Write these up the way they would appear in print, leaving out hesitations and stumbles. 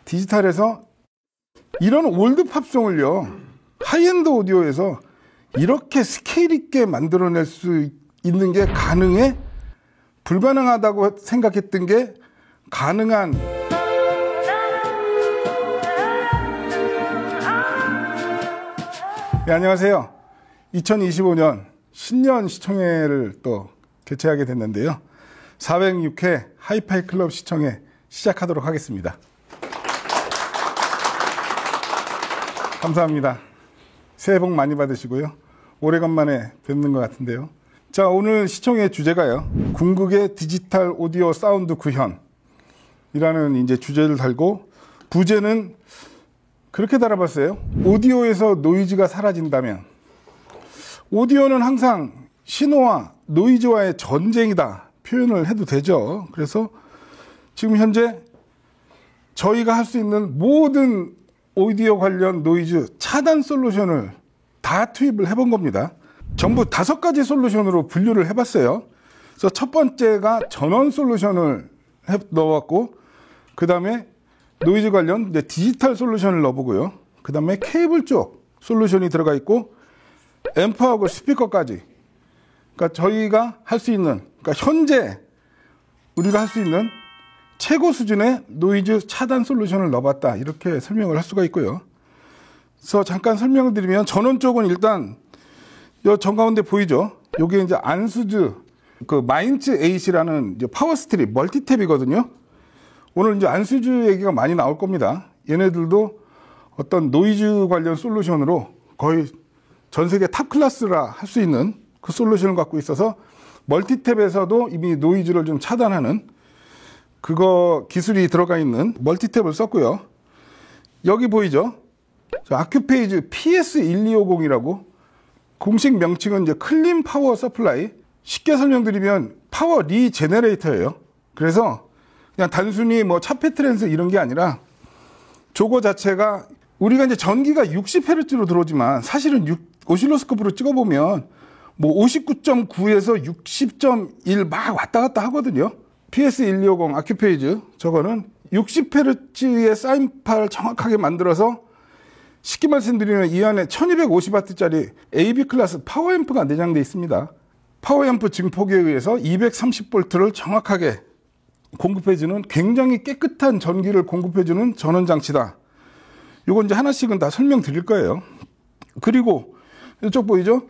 디지털에서 이런 올드 팝송을요, 하이엔드 오디오에서 이렇게 스케일 있게 만들어낼 수 있는 게 가능해? 불가능하다고 생각했던 게 가능한. 네, 안녕하세요. 2025년 신년 시청회를 또 개최하게 됐는데요. 406회 하이파이 클럽 시청회 시작하도록 하겠습니다. 감사합니다. 새해 복 많이 받으시고요. 오래간만에 뵙는 것 같은데요. 자, 오늘 시청회 주제가요, 궁극의 디지털 오디오 사운드 구현이라는 이제 주제를 달고, 부제는 그렇게 달아봤어요. 오디오에서 노이즈가 사라진다면. 오디오는 항상 신호와 노이즈와의 전쟁이다 표현을 해도 되죠. 그래서 지금 현재 저희가 할 수 있는 모든 오디오 관련 노이즈 차단 솔루션을 다 투입을 해본 겁니다. 전부 5가지 솔루션으로 분류를 해봤어요. 그래서 첫 번째가 전원 솔루션을 넣어봤고, 그 다음에 노이즈 관련 이제 디지털 솔루션을 넣어보고요. 그 다음에 케이블 쪽 솔루션이 들어가 있고, 앰프하고 스피커까지. 그러니까 저희가 할 수 있는, 그러니까 현재 우리가 할 수 있는 최고 수준의 노이즈 차단 솔루션을 넣어봤다, 이렇게 설명을 할 수가 있고요. 그래서 잠깐 설명을 드리면, 전원 쪽은 일단 요 정가운데 보이죠? 요게 이제 안수즈 그 마인츠 8이라는 이제 파워 스트립 멀티탭이거든요. 오늘 이제 안수즈 얘기가 많이 나올 겁니다. 얘네들도 어떤 노이즈 관련 솔루션으로 거의 전 세계 탑 클래스라 할 수 있는 그 솔루션을 갖고 있어서, 멀티탭에서도 이미 노이즈를 좀 차단하는 그거 기술이 들어가 있는 멀티탭을 썼고요. 여기 보이죠? 아큐페이즈 PS1250이라고, 공식 명칭은 이제 클린 파워 서플라이. 쉽게 설명드리면 파워 리제네레이터예요. 그래서 그냥 단순히 뭐 차폐 트랜스 이런 게 아니라, 저거 자체가 우리가 이제 전기가 60Hz로 들어오지만 사실은 오실로스코프로 찍어보면 뭐 59.9에서 60.1 막 왔다 갔다 하거든요. PS1250 아큐페이즈 저거는 60Hz의 사인파를 정확하게 만들어서, 쉽게 말씀드리면 이 안에 1250W짜리 AB 클래스 파워앰프가 내장되어 있습니다. 파워앰프 증폭에 의해서 230V를 정확하게 공급해주는, 굉장히 깨끗한 전기를 공급해주는 전원장치다. 요건 이제 하나씩은 다 설명드릴 거예요. 그리고 이쪽 보이죠?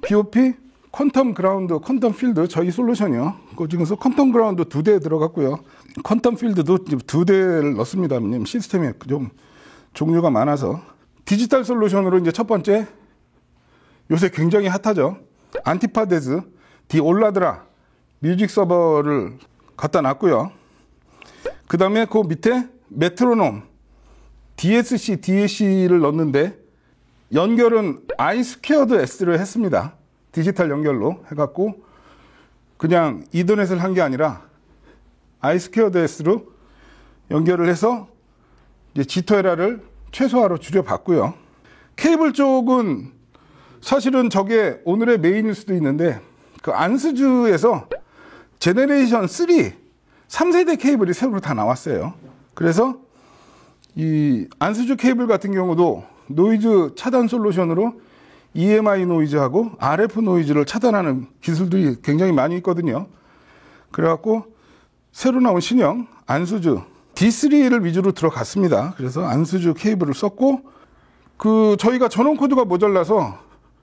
BOP 퀀텀 그라운드, 퀀텀 필드 저희 솔루션이요. 그 중에서 퀀텀 그라운드 2대 들어갔고요. 퀀텀 필드도 2대를 넣습니다. 시스템이 좀 종류가 많아서. 디지털 솔루션으로 이제 첫 번째, 요새 굉장히 핫하죠. 안티파데즈 디올라드라 뮤직 서버를 갖다 놨고요. 그 다음에 그 밑에 메트로놈 DSC, DAC를 넣었는데, 연결은 I2 S를 했습니다. 디지털 연결로 해갖고, 그냥 이더넷을 한 게 아니라 I2 S로 연결을 해서 이제 지터에라를 최소화로 줄여봤고요. 케이블 쪽은 사실은 저게 오늘의 메인일 수도 있는데, 그 안스즈에서 제네레이션 3세대 케이블이 새로 다 나왔어요. 그래서 이 안스즈 케이블 같은 경우도 노이즈 차단 솔루션으로 EMI 노이즈하고 RF 노이즈를 차단하는 기술들이 굉장히 많이 있거든요. 그래갖고 새로 나온 신형 안스즈 D3를 위주로 들어갔습니다. 그래서 안스즈 케이블을 썼고, 그 저희가 전원 코드가 모자라서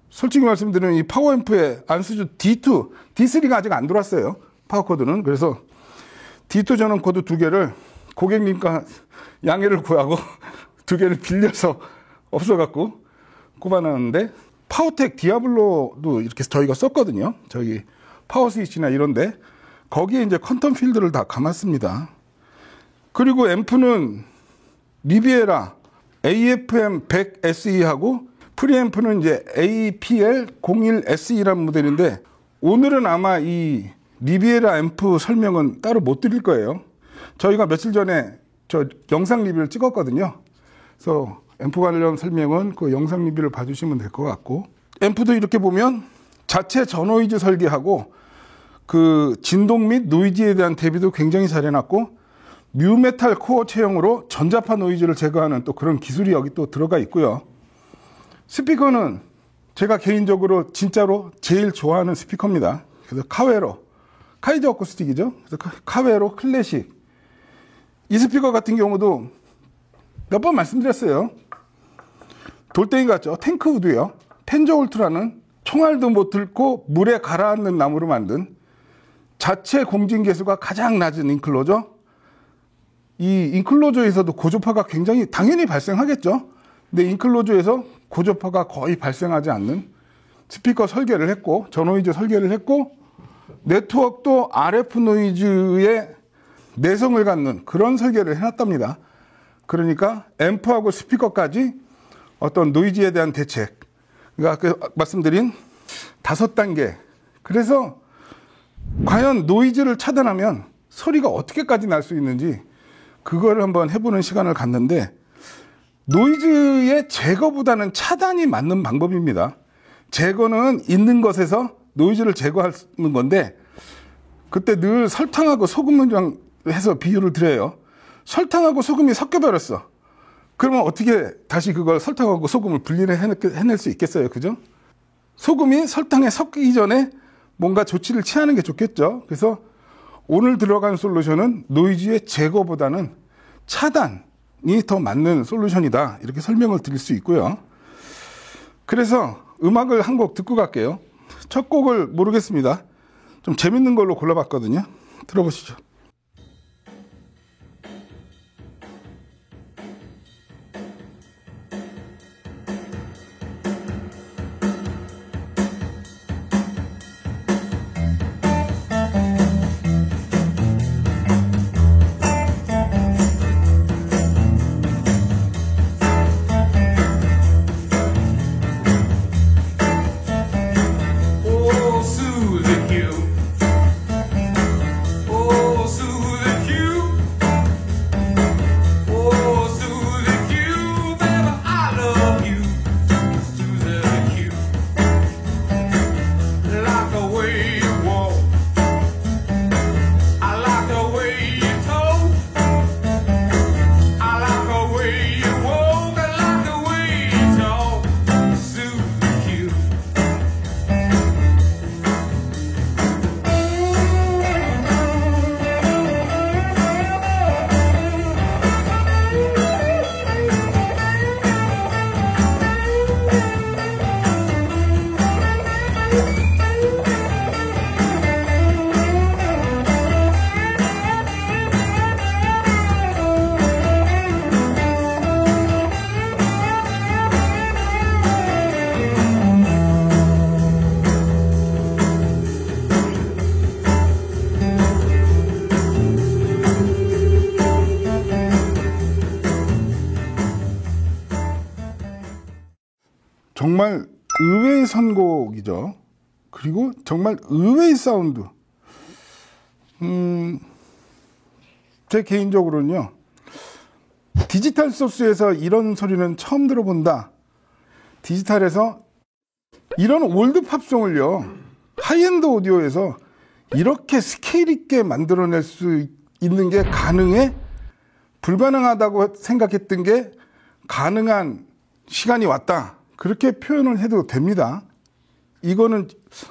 솔직히 말씀드리면 이 파워앰프에 안스즈 D2, D3가 아직 안 들어왔어요. 파워 코드는. 그래서 D2 전원 코드 2개를 고객님과 양해를 구하고 2개를 빌려서 없어갖고 꼽아놨는데, 파워텍 디아블로도 이렇게 저희가 썼거든요. 저희 파워 스위치나 이런데 거기에 이제 퀀텀 필드를 다 감았습니다. 그리고 앰프는 리비에라 AFM100SE하고 프리앰프는 이제 APL01SE라는 모델인데, 오늘은 아마 이 리비에라 앰프 설명은 따로 못 드릴 거예요. 저희가 며칠 전에 저 영상 리뷰를 찍었거든요. 그래서 앰프 관련 설명은 그 영상 리뷰를 봐주시면 될 것 같고, 앰프도 이렇게 보면 자체 저노이즈 설계하고 그 진동 및 노이즈에 대한 대비도 굉장히 잘 해놨고, 뮤메탈 코어 체형으로 전자파 노이즈를 제거하는 또 그런 기술이 여기 또 들어가 있고요. 스피커는 제가 개인적으로 진짜로 제일 좋아하는 스피커입니다. 그래서 카웨로, 카이저 어쿠스틱이죠. 그래서 카웨로 클래식. 이 스피커 같은 경우도 몇 번 말씀드렸어요. 돌덩이 같죠. 탱크우드요. 텐저울트라는 총알도 못 들고 물에 가라앉는 나무로 만든 자체 공진 계수가 가장 낮은 인클로저. 이 인클로저에서도 고조파가 굉장히 당연히 발생하겠죠. 근데 인클로저에서 고조파가 거의 발생하지 않는 스피커 설계를 했고, 저노이즈 설계를 했고, 네트워크도 RF 노이즈의 내성을 갖는 그런 설계를 해놨답니다. 그러니까 앰프하고 스피커까지 어떤 노이즈에 대한 대책, 그러니까 아까 말씀드린 5단계. 그래서 과연 노이즈를 차단하면 소리가 어떻게까지 날 수 있는지 그걸 한번 해보는 시간을 갖는데, 노이즈의 제거보다는 차단이 맞는 방법입니다. 제거는 있는 것에서 노이즈를 제거하는 건데, 그때 늘 설탕하고 소금을 해서 비유를 드려요. 설탕하고 소금이 섞여버렸어. 그러면 어떻게 다시 그걸 설탕하고 소금을 분리를 해낼 수 있겠어요? 그죠? 소금이 설탕에 섞이기 전에 뭔가 조치를 취하는 게 좋겠죠. 그래서 오늘 들어간 솔루션은 노이즈의 제거보다는 차단이 더 맞는 솔루션이다. 이렇게 설명을 드릴 수 있고요. 그래서 음악을 한 곡 듣고 갈게요. 첫 곡을 모르겠습니다. 좀 재밌는 걸로 골라봤거든요. 들어보시죠. 정말 의외의 선곡이죠. 그리고 정말 의외의 사운드. 제 개인적으로는요, 디지털 소스에서 이런 소리는 처음 들어본다. 디지털에서 이런 올드 팝송을요, 하이엔드 오디오에서 이렇게 스케일 있게 만들어낼 수 있는 게 가능해? 불가능하다고 생각했던 게 가능한 시간이 왔다. 그렇게 표현을 해도 됩니다. 이거는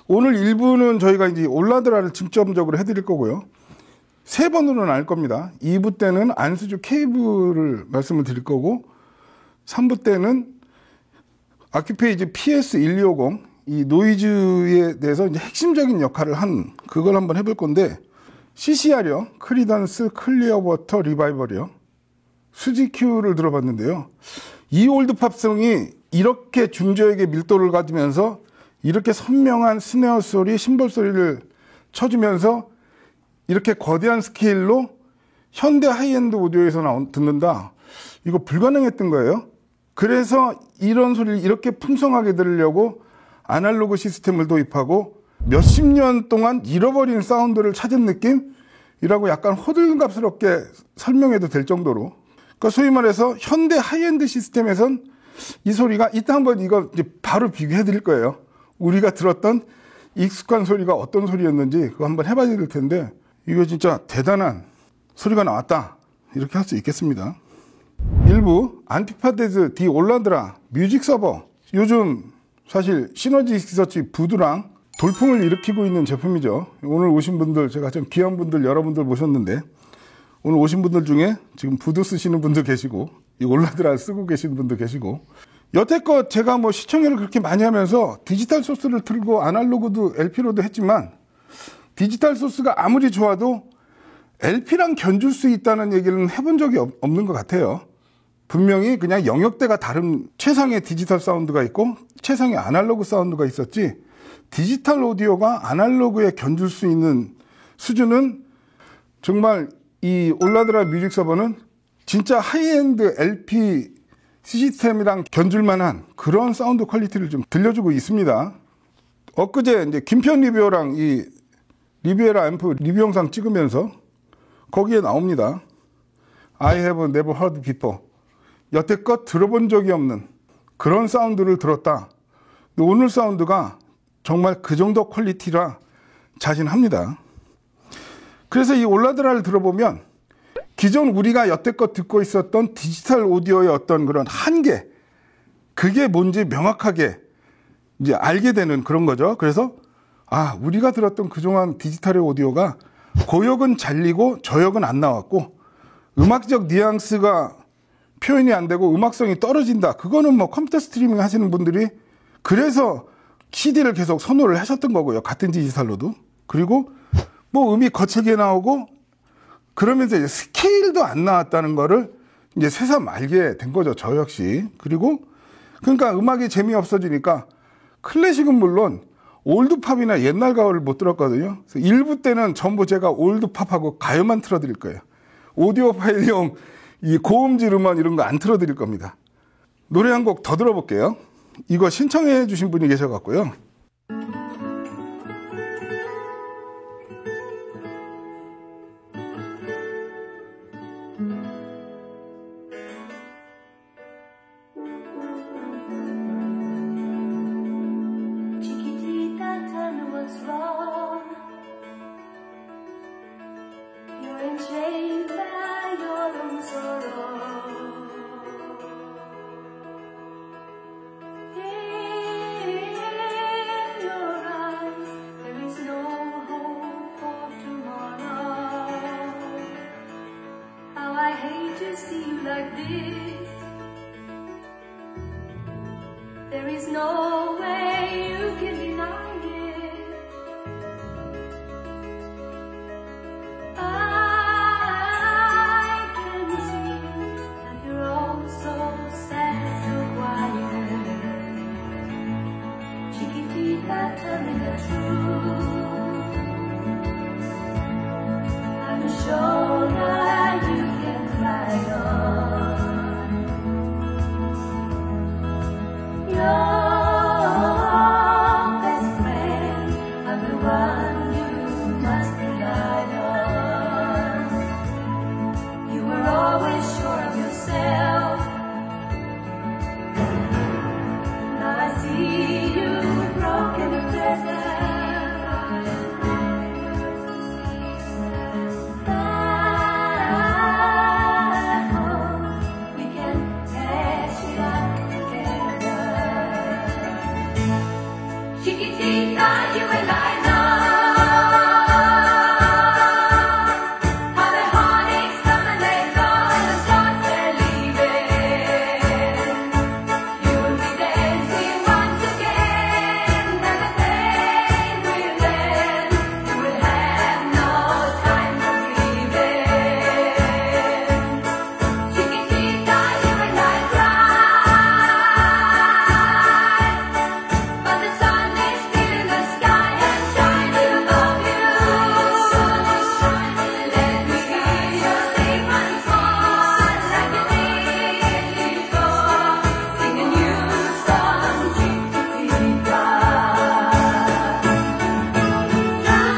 오늘 1부는 저희가 이제 올라드라를 중점적으로 해드릴 거고요. 3번으로 나눌 겁니다. 2부 때는 안수주 케이블을 말씀을 드릴 거고, 3부 때는 아큐페이지 PS1250 이 노이즈에 대해서 이제 핵심적인 역할을 한 그걸 한번 해볼 건데, CCR이요, 크리던스 클리어 워터 리바이벌이요, 수지큐를 들어봤는데요. 이 올드 팝송이 이렇게 중저에게 밀도를 가지면서 이렇게 선명한 스네어 소리, 심벌 소리를 쳐주면서 이렇게 거대한 스케일로 현대 하이엔드 오디오에서 듣는다. 이거 불가능했던 거예요. 그래서 이런 소리를 이렇게 풍성하게 들으려고 아날로그 시스템을 도입하고 몇십 년 동안 잃어버린 사운드를 찾은 느낌이라고 약간 호들갑스럽게 설명해도 될 정도로, 그러니까 소위 말해서 현대 하이엔드 시스템에선 이 소리가, 이따 한번 이거 이제 바로 비교해 드릴 거예요. 우리가 들었던 익숙한 소리가 어떤 소리였는지 그거 한번 해봐야 될 텐데, 이거 진짜 대단한 소리가 나왔다. 이렇게 할 수 있겠습니다. 일부 안티파데즈 디 올라드라 뮤직 서버, 요즘 사실 시너지 리서치 부두랑 돌풍을 일으키고 있는 제품이죠. 오늘 오신 분들, 제가 좀 귀한 분들 여러분들 모셨는데, 오늘 오신 분들 중에 지금 부두 쓰시는 분도 계시고 이 올라드라 쓰고 계시는 분도 계시고, 여태껏 제가 뭐 시청회를 그렇게 많이 하면서 디지털 소스를 틀고 아날로그도 LP로도 했지만, 디지털 소스가 아무리 좋아도 LP랑 견줄 수 있다는 얘기는 해본 적이 없는 것 같아요. 분명히 그냥 영역대가 다른 최상의 디지털 사운드가 있고 최상의 아날로그 사운드가 있었지, 디지털 오디오가 아날로그에 견줄 수 있는 수준은 정말 이 올라드라 뮤직 서버는 진짜 하이엔드 LP 시스템이랑 견줄 만한 그런 사운드 퀄리티를 좀 들려주고 있습니다. 엊그제 이제 김편 리뷰어랑 이 리뷰에라 앰프 리뷰 영상 찍으면서 거기에 나옵니다. I have never heard before. 여태껏 들어본 적이 없는 그런 사운드를 들었다. 오늘 사운드가 정말 그 정도 퀄리티라 자신합니다. 그래서 이 올라드라를 들어보면 기존 우리가 여태껏 듣고 있었던 디지털 오디오의 어떤 그런 한계, 그게 뭔지 명확하게 이제 알게 되는 그런 거죠. 그래서 우리가 들었던 그동안 디지털의 오디오가 고역은 잘리고 저역은 안 나왔고, 음악적 뉘앙스가 표현이 안 되고 음악성이 떨어진다. 그거는 뭐 컴퓨터 스트리밍 하시는 분들이 그래서 CD를 계속 선호를 하셨던 거고요. 같은 디지털로도. 그리고 뭐 음이 거칠게 나오고 그러면서 이제 스케일도 안 나왔다는 거를 이제 새삼 알게 된 거죠. 저 역시. 그리고 그러니까 음악이 재미없어지니까 클래식은 물론 올드팝이나 옛날 가요를 못 들었거든요. 그래서 일부 때는 전부 제가 올드팝하고 가요만 틀어드릴 거예요. 오디오 파일용 이 고음질 음원 이런 거 안 틀어드릴 겁니다. 노래 한 곡 더 들어볼게요. 이거 신청해 주신 분이 계셔갖고요. There is no way you can deny it. I can see that you're all so sad, so quiet. Chiquitita, tell me the truth. I'm a shoulder you can cry on. Your best friend, I'm the one you must rely on. You were always sure of yourself. Now I see you broken and Chiquitita, you and I know how the heartaches come and they go and the stars they're leaving. You will be dancing once again and the pain will end. You will have no time for grieving. Chiquitita, you and I cry, but the sun is still in the sky and shining above you. Let me hear you sing once more like you did before. Sing a new song, Chiquitita. Try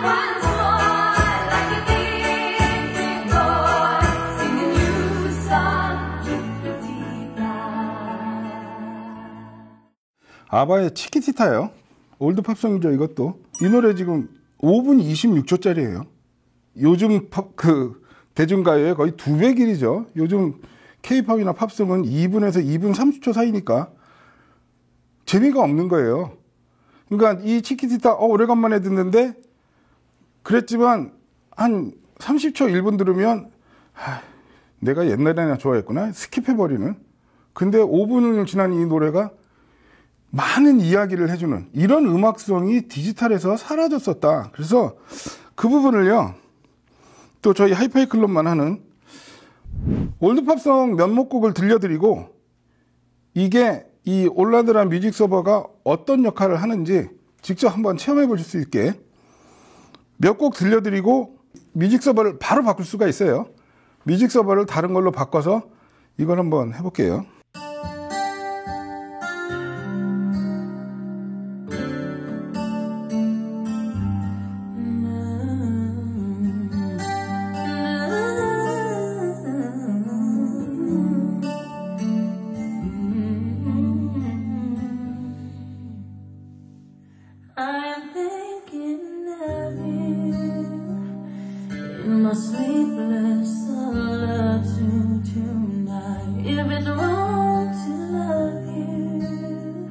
once more like you did before. Sing a new song, Chiquitita. 아바의 치키티타예요. 올드 팝송이죠, 이것도. 이 노래 지금 5분 26초짜리예요. 요즘 팝, 대중가요의 거의 2배 길이죠. 요즘 K-팝이나 팝송은 2분에서 2분 30초 사이니까 재미가 없는 거예요. 그러니까 이 치키티타 오래간만에 듣는데 그랬지만 한 30초 1분 들으면 내가 옛날에나 좋아했구나 스킵해버리는. 근데 5분을 지난 이 노래가 많은 이야기를 해주는 이런 음악성이 디지털에서 사라졌었다. 그래서 그 부분을요, 또 저희 하이파이 클럽만 하는 올드팝송 몇몇 곡을 들려드리고 이게 이 올라드란 뮤직 서버가 어떤 역할을 하는지 직접 한번 체험해 보실 수 있게 몇 곡 들려드리고 뮤직 서버를 바로 바꿀 수가 있어요. 뮤직 서버를 다른 걸로 바꿔서 이걸 한번 해볼게요. I'm thinking of you in my sleepless solitude tonight. If it's wrong to love you,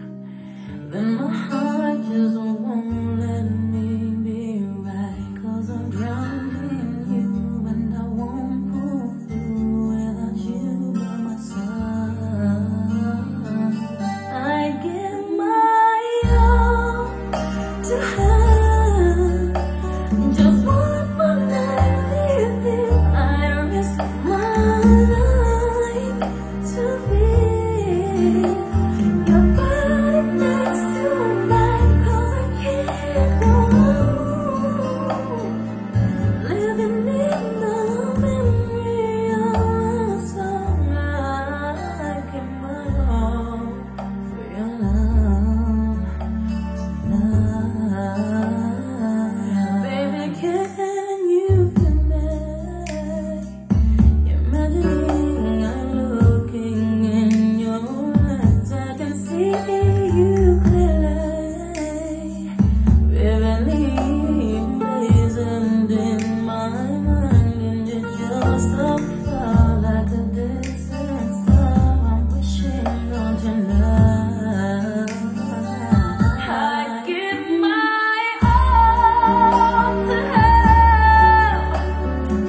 then my heart just won't let me be right. 'Cause I'm drowning in you and I won't pull through without you by my side. I give my all to have just one more night with you. I'd risk my life to feel your body next to mine. 'Cause I can't go on living in the memory of a song. I give my all for your love. Baby, can you feel me? Imagining I'm looking in your eyes. I can see you clearly, vividly emblazoned in my mind. And you're just so far like a distant star I'm wishing on tonight. I give my all to have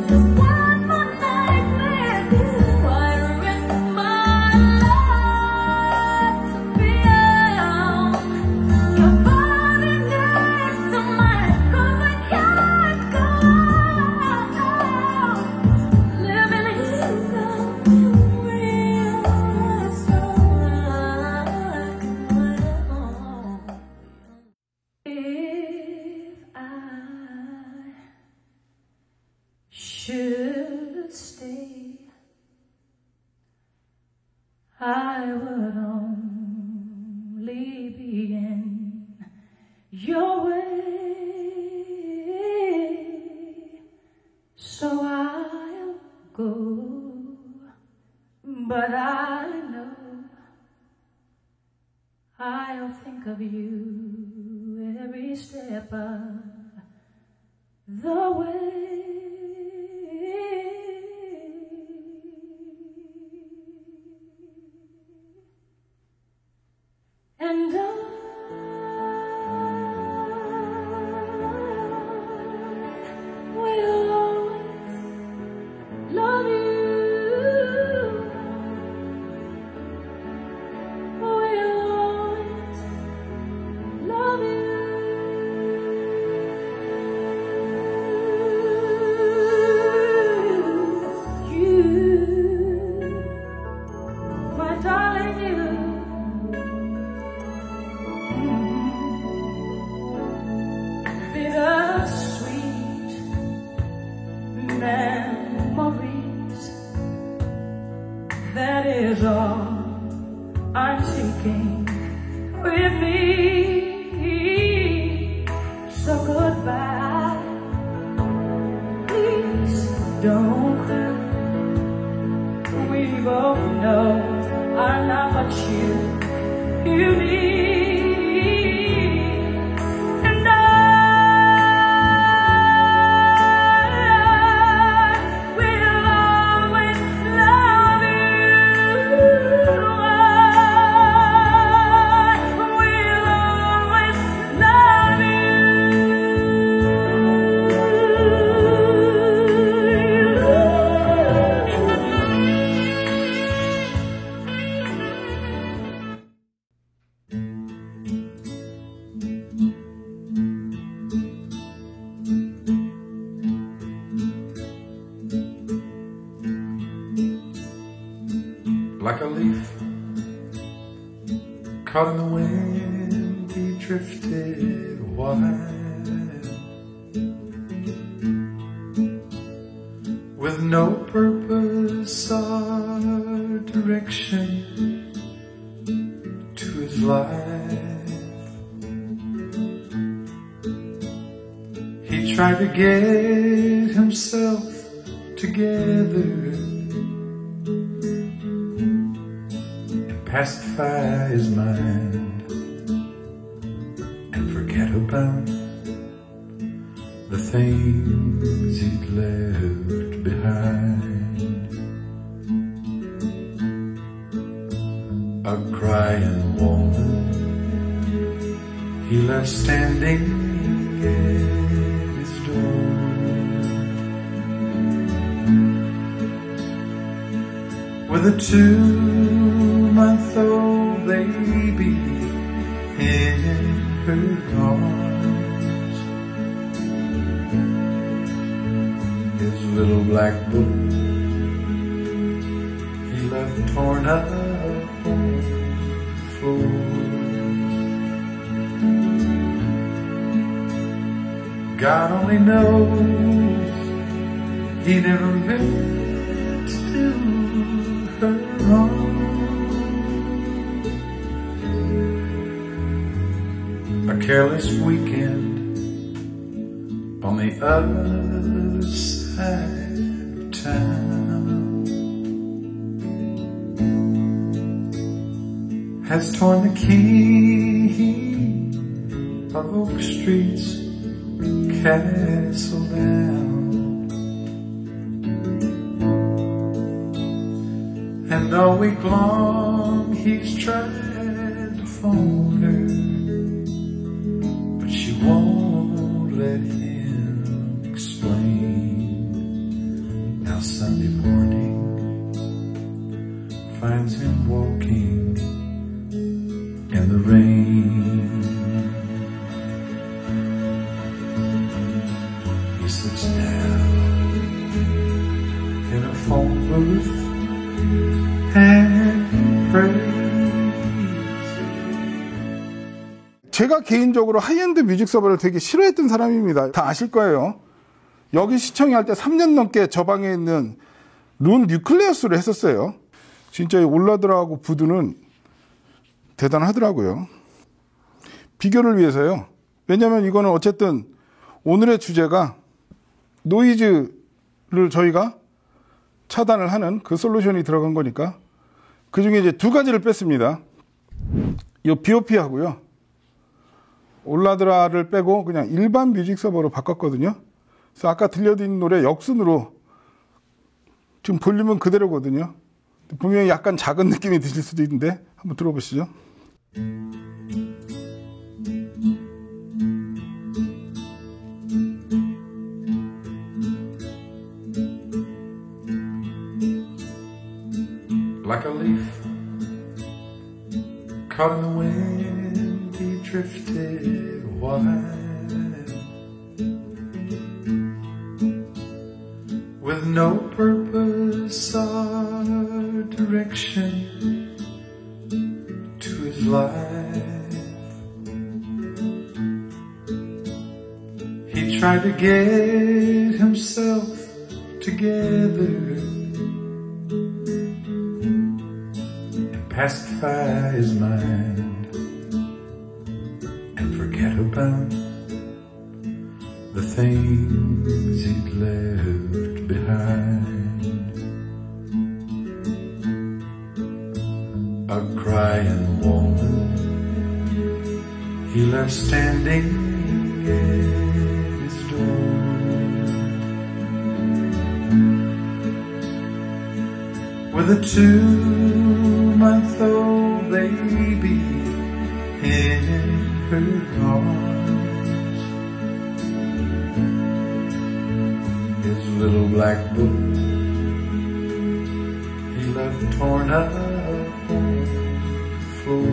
just one more night with you. I'd risk my life to feel your body next to mine. 'Cause I can't go on living in the memory of a song. I give my all. If I should stay, I would only be in your way. So I'll go, but I know I'll think of you every step of the way. And I will always love you. Will always love you, my darling, you. Bittersweet memories, that is all I'm taking with me. So goodbye, please don't cry. We both know I'm not what you need. And I will Like a leaf caught in the wind, he drifted wide, with no purpose or direction to his life. He tried to get himself together, pacify his mind, and forget about the things he'd left behind. A crying woman he left standing at his door, with a 2-month-old baby in her arms. His little black book he left torn up on the floor. God only knows he never meant to do her wrong. A careless weekend on the other side of town has torn the key of Oak Street's castle down, and all week long he's tried to phone her, but she won't let him explain. Now Sunday morning finds him walking in the rain. He sits down in a phone booth and prays. 제가 개인적으로 하이엔드 뮤직 서버를 되게 싫어했던 사람입니다. 다 아실 거예요. 여기 시청이 할 때 3년 넘게 저 방에 있는 룬 뉴클레어스를 했었어요. 진짜 이 올라드라하고 부두는 대단하더라고요. 비교를 위해서요. 왜냐면 이거는 어쨌든 오늘의 주제가 노이즈를 저희가 차단을 하는 그 솔루션이 들어간 거니까 그 중에 이제 2가지를 뺐습니다. 이 BOP하고요. 올라드라를 빼고 그냥 일반 뮤직 서버로 바꿨거든요. 그래서 아까 들려드린 노래 역순으로 지금 볼륨은 그대로거든요. 분명히 약간 작은 느낌이 드실 수도 있는데 한번 들어보시죠. Like a leaf caught in the wind, he drifted wide, with no purpose or direction to his life. He tried to get himself together, pacify his mind, and forget about the things he'd left behind. A crying woman he left standing at his door, with a 2-month-old baby in her arms. His little black book he left torn up on the floor.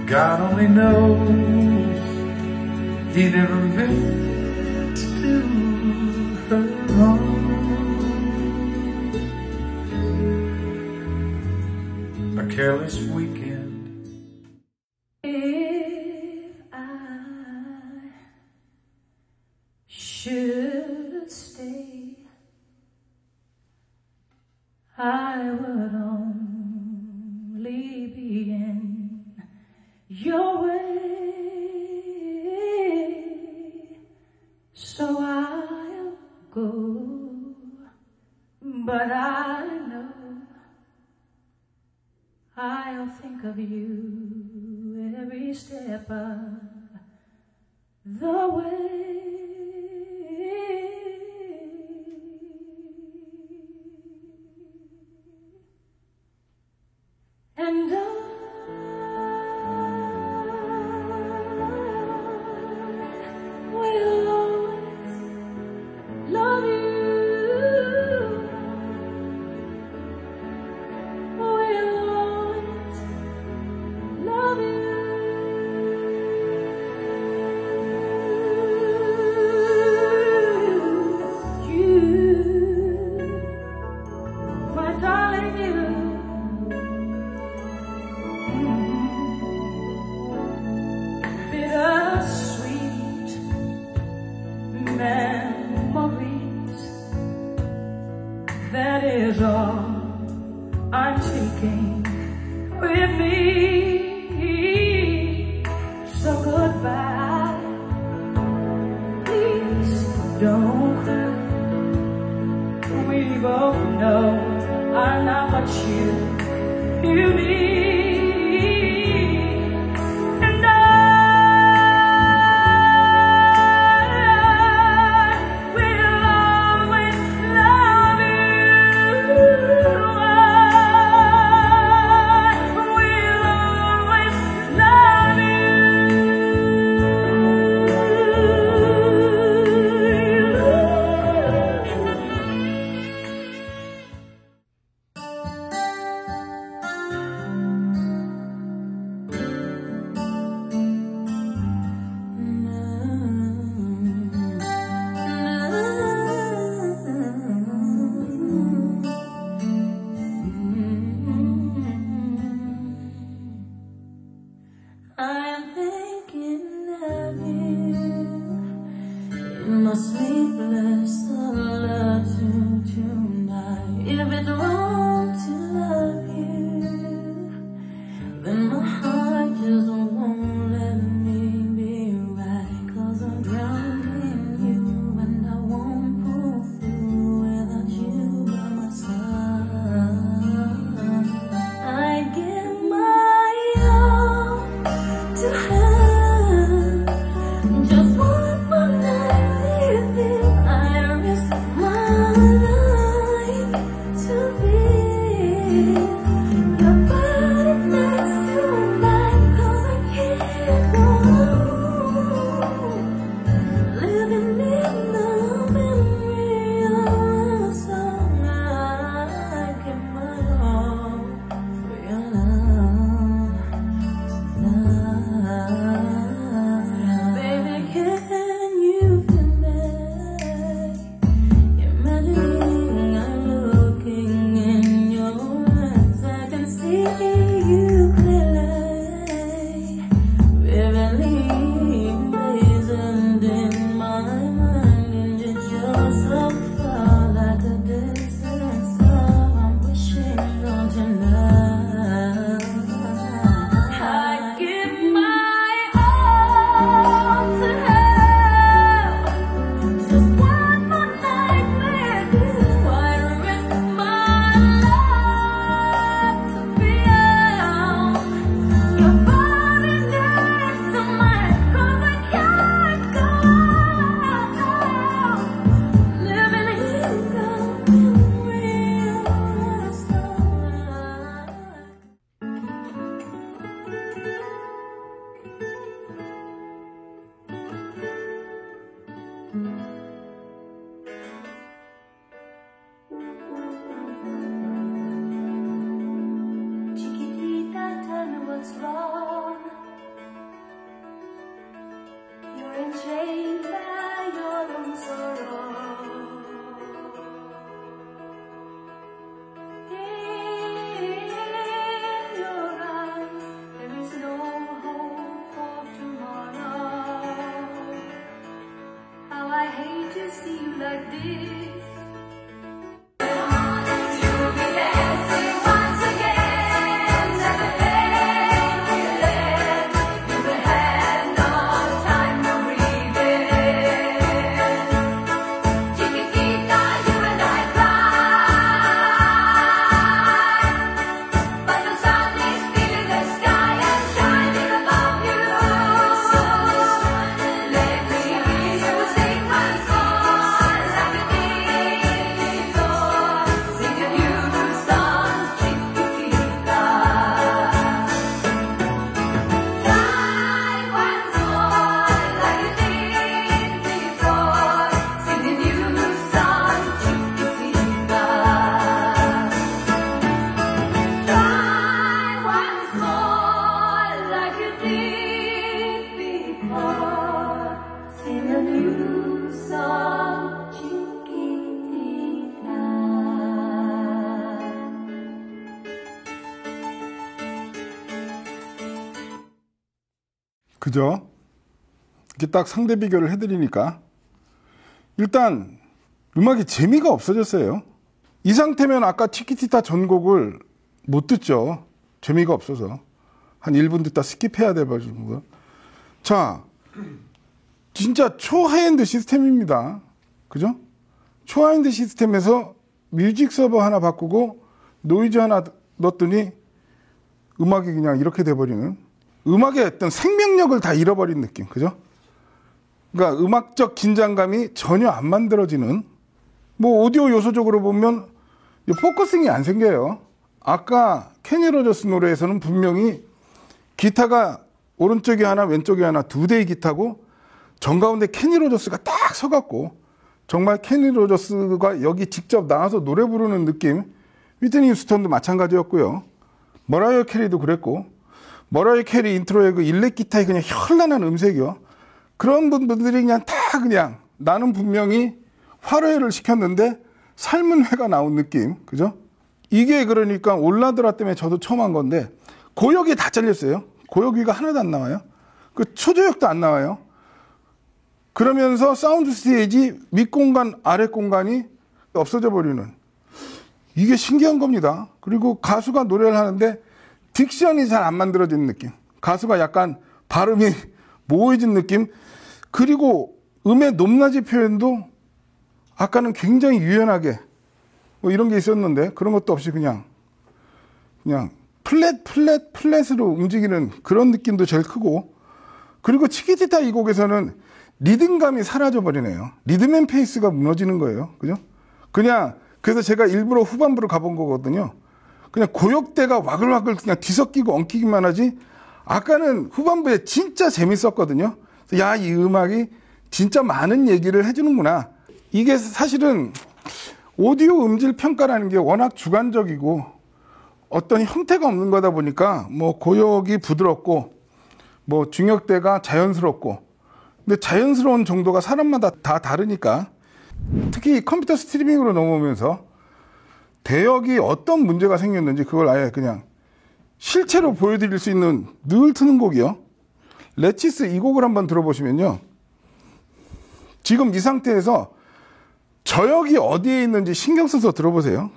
God only knows he never meant to do her wrong. careless weekend. If I should stay, I would only be in your way, so I'll go, but I know I'll think of you every step of the way. And I will always love you. Will always love you, my darling, you. Bittersweet memories, that is all I'm taking with me. So goodbye, please don't cry. We both know I'm not what you need. And I will always love you. I will always love you. 그죠? 이렇게 딱 상대 비교를 해드리니까 일단 음악이 재미가 없어졌어요. 이 상태면 아까 치키티타 전곡을 못 듣죠. 재미가 없어서. 한 1분 듣다 스킵해야 돼가지고. 자, 진짜 초하이엔드 시스템입니다. 그죠? 초하이엔드 시스템에서 뮤직 서버 하나 바꾸고 노이즈 하나 넣었더니 음악이 그냥 이렇게 돼버리는, 음악의 어떤 생명력을 다 잃어버린 느낌. 그죠? 그러니까 음악적 긴장감이 전혀 안 만들어지는, 뭐 오디오 요소적으로 보면 포커싱이 안 생겨요. 아까 케니 로저스 노래에서는 분명히 기타가 오른쪽에 하나 왼쪽에 하나 두 대의 기타고 정가운데 케니 로저스가 딱 서갖고 정말 케니 로저스가 여기 직접 나와서 노래 부르는 느낌. 위트니 휴스턴도 마찬가지였고요. 머라이어 캐리도 그랬고, 머라이어 캐리 인트로의 그 일렉 기타의 그냥 현란한 음색이요. 그런 분들이 그냥 다 그냥 나는 분명히 화려를 시켰는데 삶은 회가 나온 느낌. 그죠? 이게 그러니까 올라드라 때문에 저도 처음 한 건데 고역이 다 잘렸어요. 고역위가 하나도 안 나와요. 그 초저역도 안 나와요. 그러면서 사운드 스테이지 윗공간 아랫공간이 없어져 버리는, 이게 신기한 겁니다. 그리고 가수가 노래를 하는데 딕션이 잘 안 만들어진 느낌, 가수가 약간 발음이 모호해진 느낌, 그리고 음의 높낮이 표현도 아까는 굉장히 유연하게 뭐 이런 게 있었는데 그런 것도 없이 그냥 플랫으로 움직이는 그런 느낌도 제일 크고, 그리고 치키티타 이 곡에서는 리듬감이 사라져 버리네요. 리듬 앤 페이스가 무너지는 거예요. 그죠? 그냥 그래서 제가 일부러 후반부로 가본 거거든요. 그냥 고역대가 와글와글 그냥 뒤섞이고 엉키기만 하지, 아까는 후반부에 진짜 재밌었거든요. 야, 이 음악이 진짜 많은 얘기를 해주는구나. 이게 사실은 오디오 음질 평가라는 게 워낙 주관적이고 어떤 형태가 없는 거다 보니까 뭐 고역이 부드럽고 뭐 중역대가 자연스럽고, 근데 자연스러운 정도가 사람마다 다 다르니까, 특히 컴퓨터 스트리밍으로 넘어오면서 대역이 어떤 문제가 생겼는지 그걸 아예 그냥 실체로 보여드릴 수 있는 늘 트는 곡이요. 레치스 이 곡을 한번 들어보시면요. 지금 이 상태에서 저역이 어디에 있는지 신경 써서 들어보세요.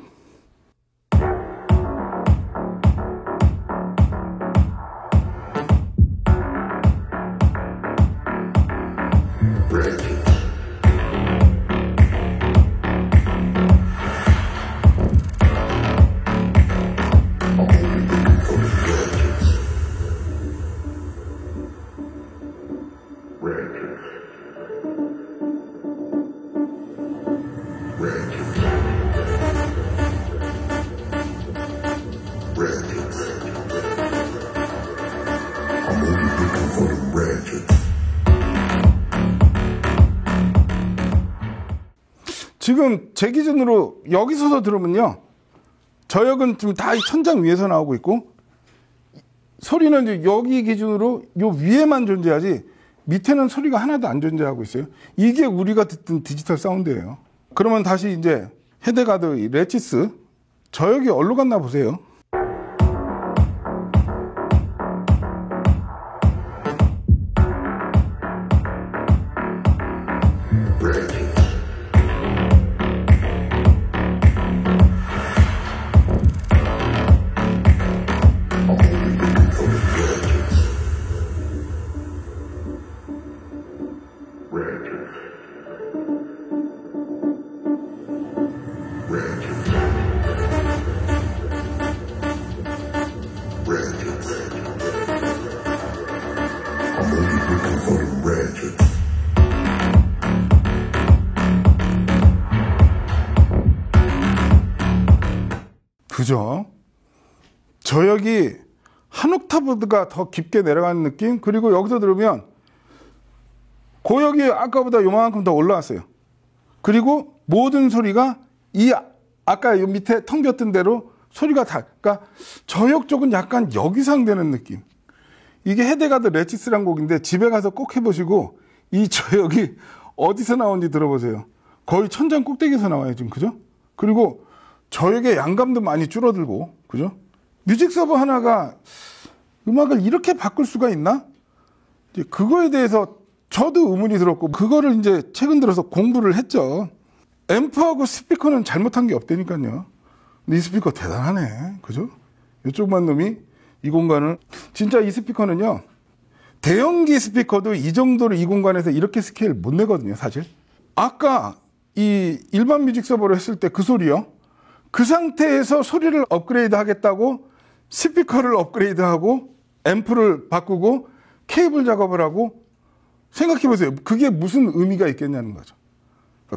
지금 제 기준으로 여기 서서 들으면요, 저역은 지금 다 이 천장 위에서 나오고 있고, 소리는 이제 여기 기준으로 요 위에만 존재하지 밑에는 소리가 하나도 안 존재하고 있어요. 이게 우리가 듣던 디지털 사운드예요. 그러면 다시 이제 헤데가드 이 레치스 저역이 어디로 갔나 보세요. 그죠? 저역이 한 옥타브가 더 깊게 내려가는 느낌. 그리고 여기서 들으면 고역이 아까보다 요만큼 더 올라왔어요. 그리고 모든 소리가 이 아까 요 밑에 텅 비었던 대로 소리가 다, 그러니까 저역 쪽은 약간 여기상되는 느낌. 이게 헤데가드 레치스란 곡인데 집에 가서 꼭 해보시고 이 저역이 어디서 나온지 들어보세요. 거의 천장 꼭대기에서 나와요 지금. 그죠? 그리고 저역의 양감도 많이 줄어들고, 그죠? 뮤직 서버 하나가 음악을 이렇게 바꿀 수가 있나? 이제 그거에 대해서 저도 의문이 들었고 그거를 이제 최근 들어서 공부를 했죠. 앰프하고 스피커는 잘못한 게 없다니까요. 근데 이 스피커 대단하네. 그죠? 이쪽만 놈이 이 공간을 진짜 이 스피커는요. 대형기 스피커도 이 정도로 이 공간에서 이렇게 스케일 못 내거든요, 사실. 아까 이 일반 뮤직 서버로 했을 때 그 소리요. 그 상태에서 소리를 업그레이드 하겠다고 스피커를 업그레이드하고 앰프를 바꾸고 케이블 작업을 하고 생각해 보세요. 그게 무슨 의미가 있겠냐는 거죠.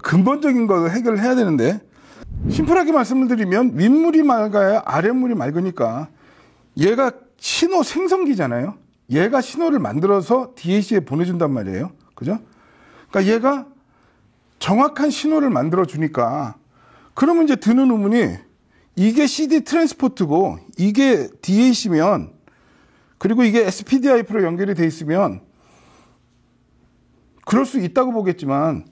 근본적인 걸 해결해야 되는데 심플하게 말씀을 드리면 윗물이 맑아야 아랫물이 맑으니까 얘가 신호 생성기잖아요. 얘가 신호를 만들어서 DAC에 보내준단 말이에요. 그죠? 그러니까 얘가 정확한 신호를 만들어 주니까 그러면 이제 드는 의문이 이게 CD 트랜스포트고 이게 DAC면 그리고 이게 SPDI 프로 연결이 돼 있으면 그럴 수 있다고 보겠지만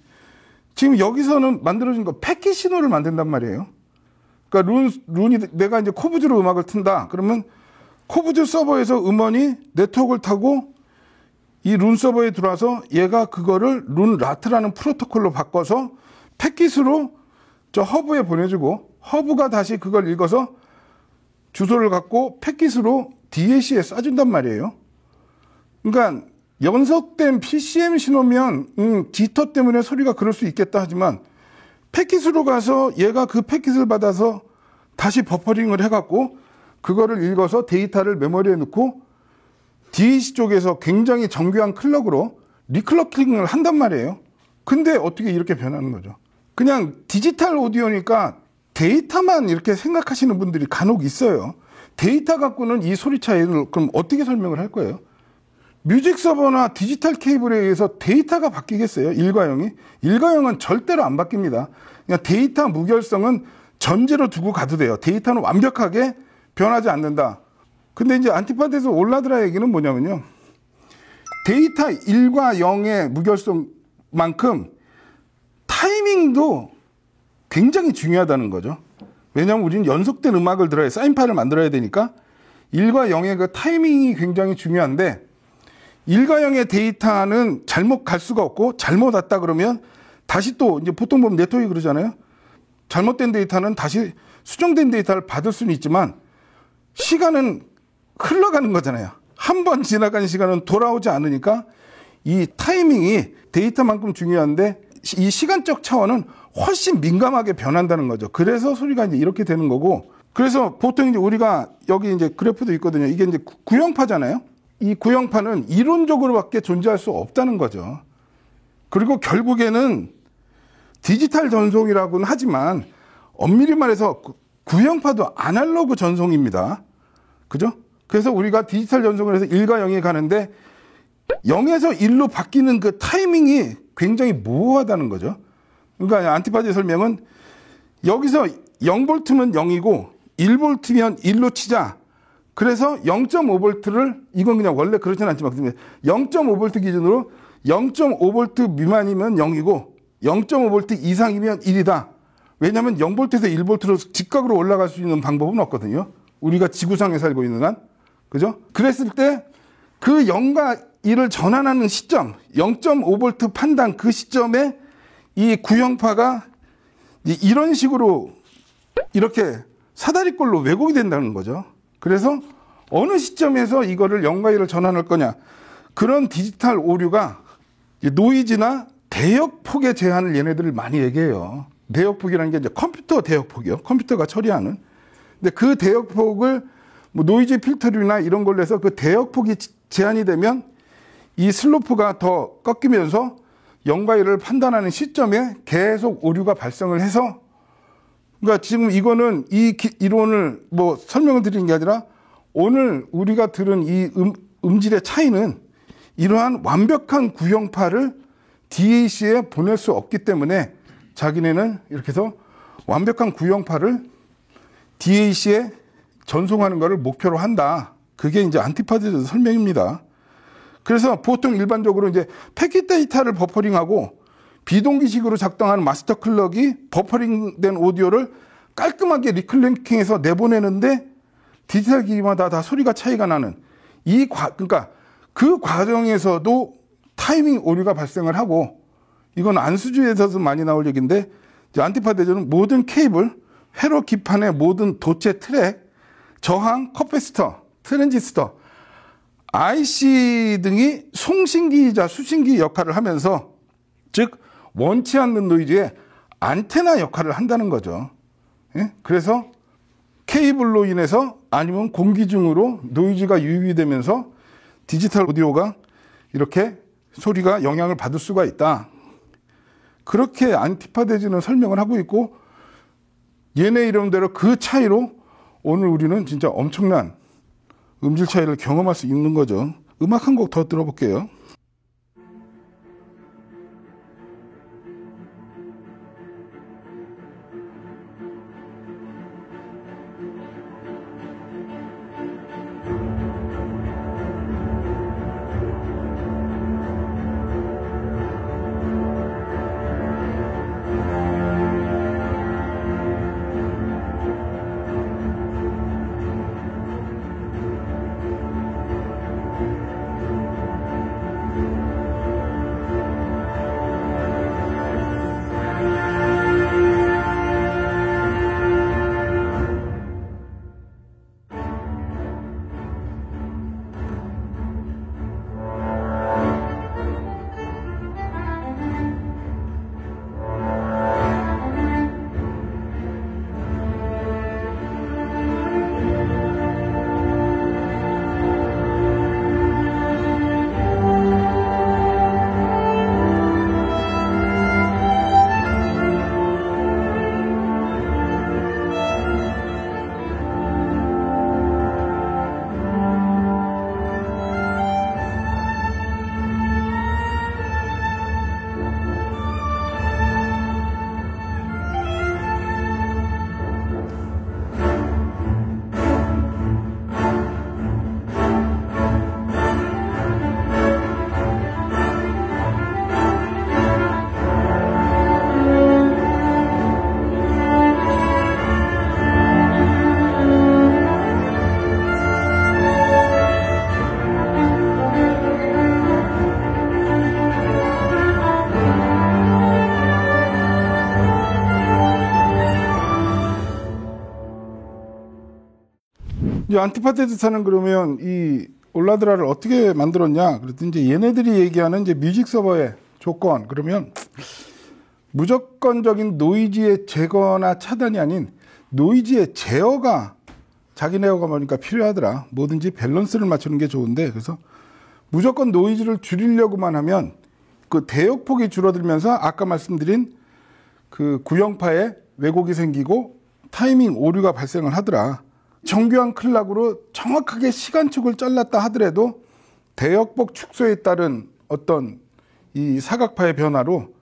지금 여기서는 만들어진 거 패킷 신호를 만든단 말이에요. 그러니까 룬이 내가 이제 코브즈로 음악을 튼다. 그러면 코브즈 서버에서 음원이 네트워크를 타고 이 룬 서버에 들어와서 얘가 그거를 룬 라트라는 프로토콜로 바꿔서 패킷으로 저 허브에 보내주고 허브가 다시 그걸 읽어서 주소를 갖고 패킷으로 DAC에 쏴준단 말이에요. 그러니까 연속된 PCM 신호면 지터 때문에 소리가 그럴 수 있겠다 하지만 패킷으로 가서 얘가 그 패킷을 받아서 다시 버퍼링을 해갖고 그거를 읽어서 데이터를 메모리에 넣고 DAC 쪽에서 굉장히 정교한 클럭으로 리클러킹을 한단 말이에요. 근데 어떻게 이렇게 변하는 거죠? 그냥 디지털 오디오니까 데이터만 이렇게 생각하시는 분들이 간혹 있어요. 데이터 갖고는 이 소리 차이를 그럼 어떻게 설명을 할 거예요? 뮤직 서버나 디지털 케이블에 의해서 데이터가 바뀌겠어요? 1과 0이? 1과 0은 절대로 안 바뀝니다. 그냥 데이터 무결성은 전제로 두고 가도 돼요. 데이터는 완벽하게 변하지 않는다. 근데 이제 안티파드에서 올라드라 얘기는 뭐냐면요. 데이터 1과 0의 무결성만큼 타이밍도 굉장히 중요하다는 거죠. 왜냐하면 우리는 연속된 음악을 들어야 사인파일을 만들어야 되니까 1과 0의 그 타이밍이 굉장히 중요한데 1과 0의 데이터는 잘못 갈 수가 없고 잘못 왔다 그러면 다시 또 이제 보통 보면 네트워크 그러잖아요. 잘못된 데이터는 다시 수정된 데이터를 받을 수는 있지만 시간은 흘러가는 거잖아요. 한 번 지나간 시간은 돌아오지 않으니까 이 타이밍이 데이터만큼 중요한데 이 시간적 차원은 훨씬 민감하게 변한다는 거죠. 그래서 소리가 이제 이렇게 되는 거고 그래서 보통 이제 우리가 여기 이제 그래프도 있거든요. 이게 이제 구형파잖아요. 이 구형파는 이론적으로밖에 존재할 수 없다는 거죠. 그리고 결국에는 디지털 전송이라고는 하지만 엄밀히 말해서 구형파도 아날로그 전송입니다. 그죠? 그래서 우리가 디지털 전송을 해서 1과 0에 가는데 0에서 1로 바뀌는 그 타이밍이 굉장히 모호하다는 거죠. 그러니까 안티파드의 설명은 여기서 0볼트면 0이고 1볼트면 1로 치자. 그래서 0.5볼트를 이건 그냥 원래 그렇진 않지만 0.5볼트 기준으로 0.5볼트 미만이면 0이고 0.5볼트 이상이면 1이다. 왜냐하면 0볼트에서 1볼트로 직각으로 올라갈 수 있는 방법은 없거든요. 우리가 지구상에 살고 있는 한. 그죠? 그랬을 때 그 0과 1을 전환하는 시점, 0.5볼트 판단 그 시점에 이 구형파가 이런 식으로 이렇게 사다리꼴로 왜곡이 된다는 거죠. 그래서 어느 시점에서 이거를 0과 1을 전환할 거냐. 그런 디지털 오류가 노이즈나 대역폭의 제한을 얘네들을 많이 얘기해요. 대역폭이라는 게 이제 컴퓨터 대역폭이요. 컴퓨터가 처리하는. 근데 그 대역폭을 뭐 노이즈 필터링이나 이런 걸로 해서 그 대역폭이 제한이 되면 이 슬로프가 더 꺾이면서 0과 1을 판단하는 시점에 계속 오류가 발생을 해서 그러니까 지금 이거는 이 이론을 뭐 설명을 드리는 게 아니라 오늘 우리가 들은 이 음질의 차이는 이러한 완벽한 구형파를 DAC에 보낼 수 없기 때문에 자기네는 이렇게 해서 완벽한 구형파를 DAC에 전송하는 것을 목표로 한다. 그게 이제 안티파드 설명입니다. 그래서 보통 일반적으로 이제 패킷 데이터를 버퍼링하고 비동기식으로 작동하는 마스터 클럭이 버퍼링된 오디오를 깔끔하게 리클링킹해서 내보내는데 디지털 기기마다 다 소리가 차이가 나는 그러니까 그 과정에서도 타이밍 오류가 발생을 하고, 이건 안수주에서도 많이 나올 얘기인데, 이제 안티파 대전은 모든 케이블, 회로 기판의 모든 도체 트랙, 저항, 커패시터, 트랜지스터, IC 등이 송신기이자 수신기 역할을 하면서, 즉 원치 않는 노이즈에 안테나 역할을 한다는 거죠. 예? 그래서 케이블로 인해서 아니면 공기 중으로 노이즈가 유입되면서 디지털 오디오가 이렇게 소리가 영향을 받을 수가 있다. 그렇게 안티파 대전은 설명을 하고 있고, 얘네 이름대로 그 차이로 오늘 우리는 진짜 엄청난 음질 차이를 경험할 수 있는 거죠. 음악 한 곡 더 들어볼게요. 이 안티파테드사는 그러면 이 올라드라를 어떻게 만들었냐? 그랬더니 이제 얘네들이 얘기하는 이제 뮤직 서버의 조건, 그러면 무조건적인 노이즈의 제거나 차단이 아닌 노이즈의 제어가 자기네가 보니까 필요하더라. 뭐든지 밸런스를 맞추는 게 좋은데, 그래서 무조건 노이즈를 줄이려고만 하면 그 대역폭이 줄어들면서 아까 말씀드린 그 구형파에 왜곡이 생기고 타이밍 오류가 발생을 하더라. 정교한 클락으로 정확하게 시간축을 잘랐다 하더라도 대역폭 축소에 따른 어떤 이 사각파의 변화로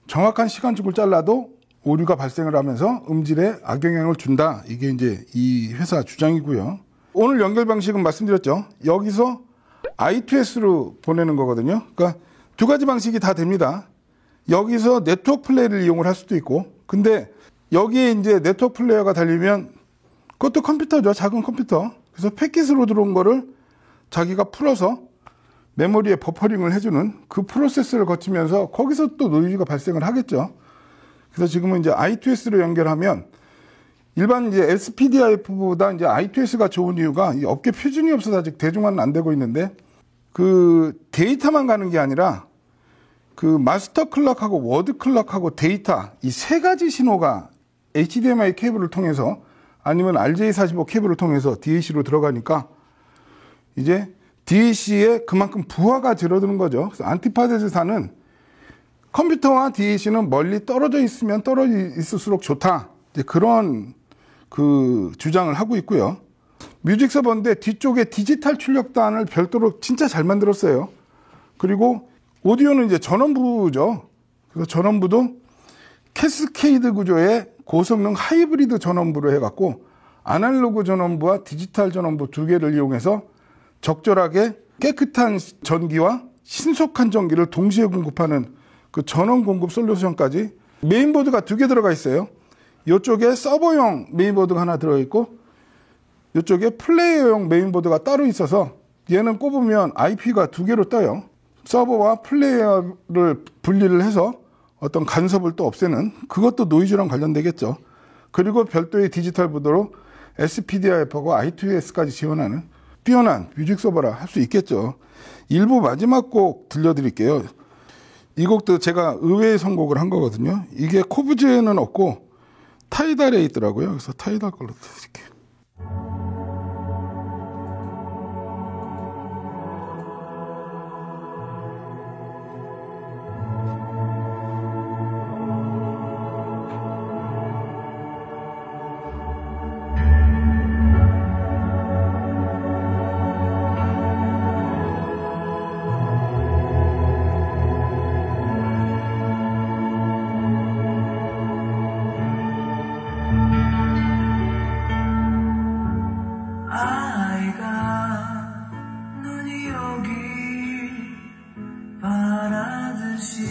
정확한 시간축을 잘라도 오류가 발생을 하면서 음질에 악영향을 준다. 이게 이제 이 회사 주장이고요. 오늘 연결 방식은 말씀드렸죠. 여기서 I2S로 보내는 거거든요. 그러니까 두 가지 방식이 다 됩니다. 여기서 네트워크 플레이를 이용을 할 수도 있고, 근데 여기에 이제 네트워크 플레이어가 달리면 그것도 컴퓨터죠. 작은 컴퓨터. 그래서 패킷으로 들어온 거를 자기가 풀어서 메모리에 버퍼링을 해주는 그 프로세스를 거치면서 거기서 또 노이즈가 발생을 하겠죠. 그래서 지금은 이제 I2S로 연결하면 일반 이제 SPDIF보다 이제 I2S가 좋은 이유가 이 업계 표준이 없어서 아직 대중화는 안 되고 있는데, 그 데이터만 가는 게 아니라 그 마스터 클럭하고 워드 클럭하고 데이터 이 세 가지 신호가 HDMI 케이블을 통해서 아니면 RJ45 케이블을 통해서 DAC로 들어가니까 이제 DAC에 그만큼 부하가 줄어드는 거죠. 그래서 안티파테드사는 컴퓨터와 DAC는 멀리 떨어져 있으면 떨어져 있을수록 좋다. 이제 그런 그 주장을 하고 있고요. 뮤직 서버인데 뒤쪽에 디지털 출력단을 별도로 진짜 잘 만들었어요. 그리고 오디오는 이제 전원부죠. 그래서 전원부도 캐스케이드 구조의 고성능 하이브리드 전원부로 해갖고 아날로그 전원부와 디지털 전원부 두 개를 이용해서 적절하게 깨끗한 전기와 신속한 전기를 동시에 공급하는 그 전원 공급 솔루션까지. 메인보드가 두 개 들어가 있어요. 이쪽에 서버용 메인보드가 하나 들어있고 이쪽에 플레이어용 메인보드가 따로 있어서 얘는 꼽으면 IP가 2개로 떠요. 서버와 플레이어를 분리를 해서 어떤 간섭을 또 없애는, 그것도 노이즈랑 관련되겠죠. 그리고 별도의 디지털 보드로 SPDIF하고 I2S까지 지원하는 뛰어난 뮤직 서버라 할 수 있겠죠. 일부 마지막 곡 들려드릴게요. 이 곡도 제가 의외의 선곡을 한 거거든요. 이게 코브즈에는 없고 타이달에 있더라고요. 그래서 타이달 걸로 드릴게요. 아이가 눈이 오기 바라듯이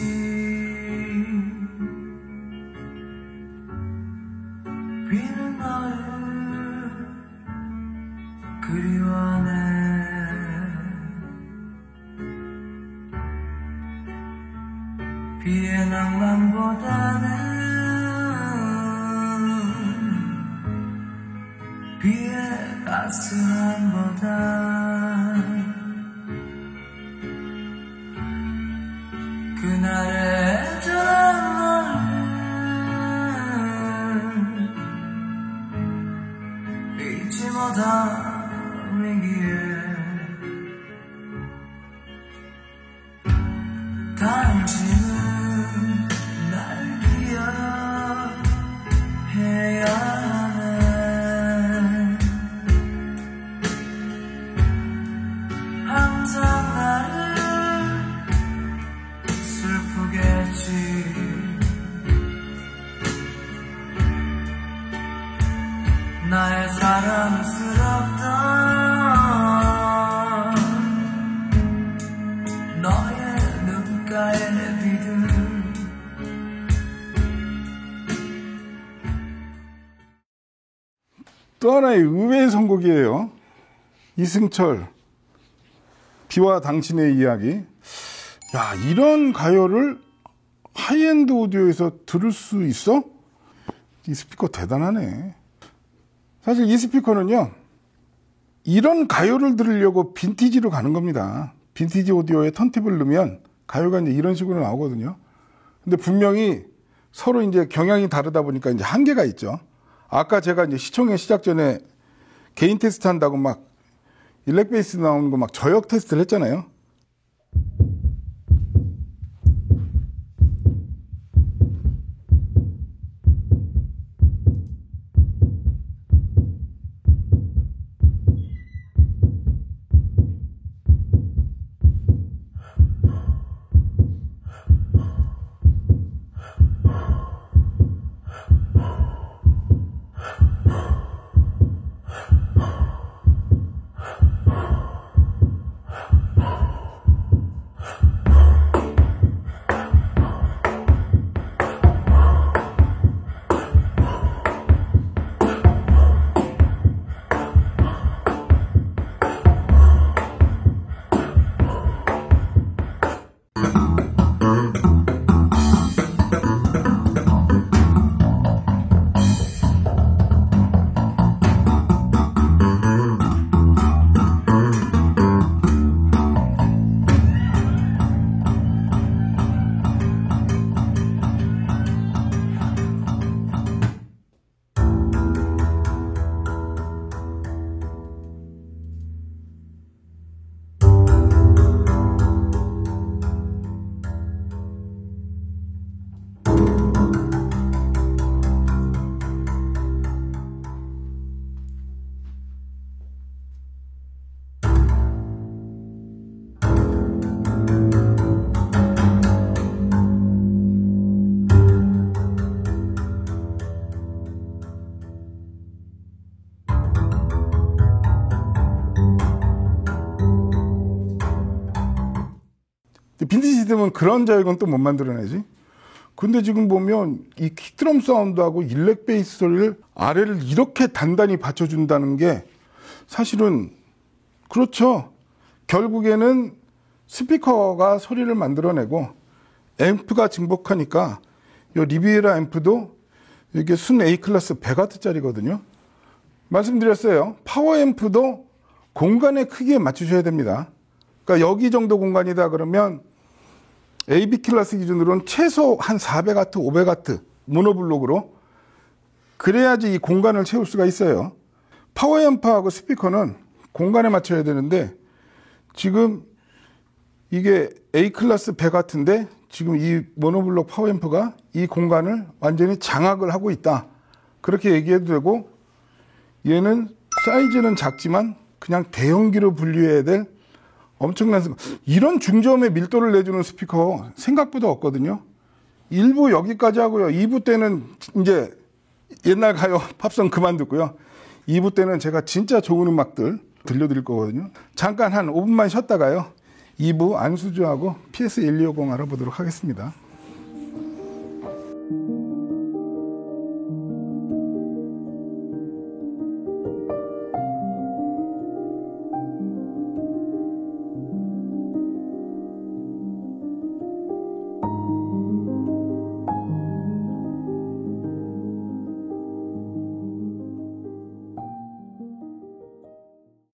비는 너를 그리워하네. 비의 낭만보다는 비의 따스함보다 그날의 저런 너를 잊지 못하기에 당신은 날 기억해야 하네. 항상 나를 슬프겠지. 나의 사랑스럽던 너의 눈가의 비들 또 하나의 의외의 선곡이에요. 이승철, 비와 당신의 이야기. 야, 이런 가요를 하이엔드 오디오에서 들을 수 있어? 이 스피커 대단하네. 사실 이 스피커는요, 이런 가요를 들으려고 빈티지로 가는 겁니다. 빈티지 오디오에 턴팁을 넣으면 가요가 이제 이런 식으로 나오거든요. 근데 분명히 서로 이제 경향이 다르다 보니까 이제 한계가 있죠. 아까 제가 이제 시청회 시작 전에 개인 테스트 한다고 막 일렉 베이스 나오는 거 막 저역 테스트를 했잖아요. 빈티지 시스템은 그런 저역은 또 못 만들어내지. 근데 지금 보면 이 킥드럼 사운드하고 일렉 베이스 소리를 아래를 이렇게 단단히 받쳐준다는 게 사실은 그렇죠. 결국에는 스피커가 소리를 만들어내고 앰프가 증폭하니까 이 리비에라 앰프도 이게 순 A클래스 100W짜리거든요. 말씀드렸어요. 파워 앰프도 공간의 크기에 맞추셔야 됩니다. 그러니까 여기 정도 공간이다 그러면 AB 클래스 기준으로는 최소 한 400W, 500W 모노블록으로 그래야지 이 공간을 채울 수가 있어요. 파워 앰프하고 스피커는 공간에 맞춰야 되는데 지금 이게 A 클래스 100W인데 지금 이 모노블록 파워 앰프가 이 공간을 완전히 장악을 하고 있다. 그렇게 얘기해도 되고 얘는 사이즈는 작지만 그냥 대형기로 분류해야 될 엄청난 이런 중저음의 밀도를 내주는 스피커 생각보다 없거든요. 1부 여기까지 하고요. 2부 때는 이제 옛날 가요 팝송 그만 듣고요. 2부 때는 제가 진짜 좋은 음악들 들려드릴 거거든요. 잠깐 한 5분만 쉬었다가요. 2부 안수주하고 PS1250 알아보도록 하겠습니다.